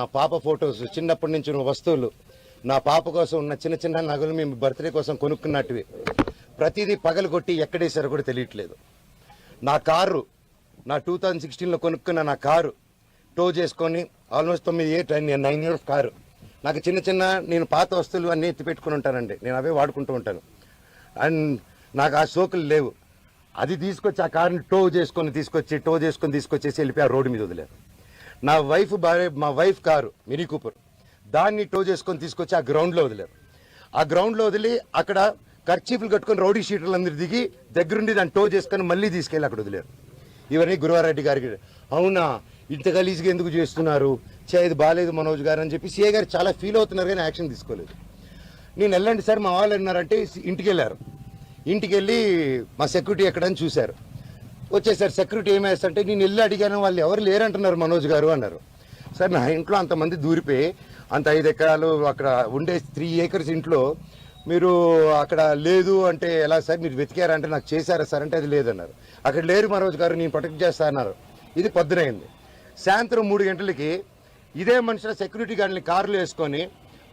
నా పాప ఫొటోస్, చిన్నప్పటి నుంచి ఉన్న వస్తువులు, నా పాప కోసం ఉన్న చిన్న చిన్న నగలు మేము బర్త్డే కోసం కొనుక్కున్నట్టువి ప్రతిదీ పగలగొట్టి ఎక్కడేసారో కూడా తెలియట్లేదు. నా కారు, నా 2016లో కొనుక్కున్న నా కారు టో చేసుకొని ఆల్మోస్ట్ 9 ఇయర్స్ కారు. నాకు చిన్న చిన్న నేను పాత వస్తువులు అన్నీ ఎత్తి పెట్టుకుని ఉంటానండి, నేను అవే వాడుకుంటూ ఉంటాను. అండ్ నాకు ఆ సోకులు లేవు. అది తీసుకొచ్చి ఆ కారుని టో చేసుకొని తీసుకొచ్చేసి వెళ్ళిపోయి ఆ రోడ్డు మీద వదిలేరు. నా మా వైఫ్ కారు మినీ కూపర్, దాన్ని టో చేసుకొని తీసుకొచ్చి ఆ గ్రౌండ్లో వదిలేరు. ఆ గ్రౌండ్లో వదిలి అక్కడ కర్చీఫ్లు కట్టుకొని రౌడీ షీటర్లు అందరూ దిగి దగ్గరుండి దాన్ని టో చేసుకొని మళ్ళీ తీసుకెళ్ళి అక్కడ వదిలేరు. ఇవన్నీ గురువారెడ్డి గారికి, అవునా ఇంత గలీజ్గా ఎందుకు చేస్తున్నారు, ఇది బాగాలేదు మనోజ్ గారు అని చెప్పి సిఐ గారు చాలా ఫీల్ అవుతున్నారు, కానీ యాక్షన్ తీసుకోలేదు. నేను వెళ్ళండి సార్, మా వాళ్ళు అన్నారంటే ఇంటికి వెళ్ళారు. ఇంటికి వెళ్ళి మా సెక్యూరిటీ ఎక్కడని చూశారు. వచ్చేసారు సెక్యూరిటీ ఏమేస్తంటే, నేను వెళ్ళి అడిగాను, వాళ్ళు ఎవరు లేరంటున్నారు మనోజ్ గారు అన్నారు. సార్ నా ఇంట్లో అంతమంది దూరిపోయి అంత 5 ఎకరాలు అక్కడ ఉండే 3 acres ఇంట్లో మీరు అక్కడ లేదు అంటే ఎలా సార్, మీరు వెతికారంటే నాకు చేశారా సార్ అంటే అది లేదన్నారు. అక్కడ లేరు మనోజ్ గారు, నేను ప్రొటెక్ట్ చేస్తా అన్నారు. ఇది పొద్దునైంది. సాయంత్రం 3 గంటలకి ఇదే మనుషుల సెక్యూరిటీ గార్డుని కారులో వేసుకొని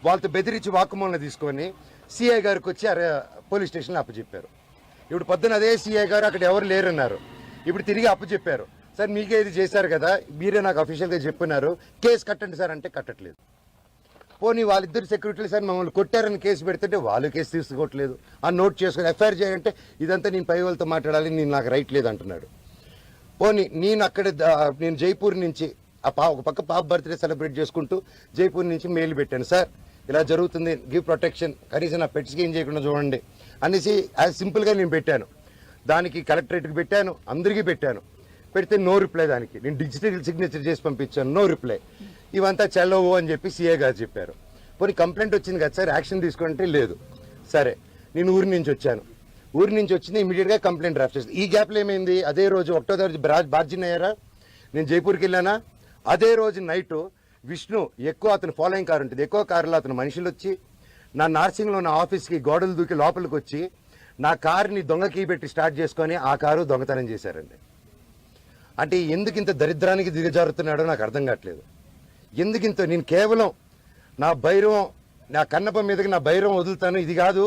వాళ్ళతో బెదిరించి వాక్కుమూలన తీసుకొని సిఐ గారికి వచ్చి పోలీస్ స్టేషన్లో అప్పచెప్పారు. ఇప్పుడు పొద్దున అదే సిఐ గారు అక్కడ ఎవరు లేరన్నారు. ఇప్పుడు తిరిగి అప్పచెప్పారు. సార్ మీకే ఇది చేశారు కదా, మీరే నాకు అఫీషియల్గా చెప్పినారు, కేసు కట్టండి సార్ అంటే కట్టట్లేదు. పోనీ వాళ్ళిద్దరు సెక్యూరిటీలు సార్ మమ్మల్ని కొట్టారని కేసు పెడుతుంటే వాళ్ళు కేసు తీసుకోవట్లేదు. ఆ నోట్ చేసుకొని ఎఫ్ఐఆర్ చేయాలంటే ఇదంతా నేను పై వాళ్ళతో మాట్లాడాలి, నేను నాకు రైట్ లేదు అంటున్నాడు. పోనీ నేను జైపూర్ నుంచి ఒక పక్క పాప బర్త్డే సెలబ్రేట్ చేసుకుంటూ జైపూర్ నుంచి మెయిల్ పెట్టాను, సార్ ఇలా జరుగుతుంది, గివ్ ప్రొటెక్షన్, కనీసం నా పెట్స్కి ఏం చేయకుండా చూడండి అనేసి యాజ్ సింపుల్గా నేను పెట్టాను. దానికి కలెక్టరేట్కి పెట్టాను, అందరికీ పెట్టాను. పెడితే నో రిప్లై. దానికి నేను డిజిటల్ సిగ్నేచర్ చేసి పంపించాను, నో రిప్లై. ఇవంతా చెల్లవు అని చెప్పి సిఏ గారు చెప్పారు. పోనీ కంప్లైంట్ వచ్చింది కదా సార్, యాక్షన్ తీసుకుంటే లేదు. సరే, నేను ఊరి నుంచి వచ్చాను. ఊరి నుంచి వచ్చింది, ఇమీడియట్గా కంప్లైంట్ డ్రాఫ్ట్ చేస్తాను. ఈ గ్యాప్లో ఏమైంది, అదే రోజు 1వ తారీఖు బార్జిన్ అయ్యారా, నేను జైపూర్కి వెళ్ళానా, అదే రోజు నైటు విష్ణు ఎక్కువ అతను ఫాలోయింగ్ కారు ఉంటుంది, ఎక్కువ కారులో అతను మనుషులు వచ్చి నా నార్సింగ్లో నా ఆఫీస్కి గోడలు దూకి లోపలికి వచ్చి నా కారుని దొంగ కీ పెట్టి స్టార్ట్ చేసుకొని ఆ కారు దొంగతనం చేశారండి. అంటే ఎందుకింత దరిద్రానికి దిగజారుతున్నాడో నాకు అర్థం కావట్లేదు. ఎందుకింత, నేను కేవలం నా భైరవం, నా కన్నప్ప మీదకి నా భైరవం వదులుతాను, ఇది కాదు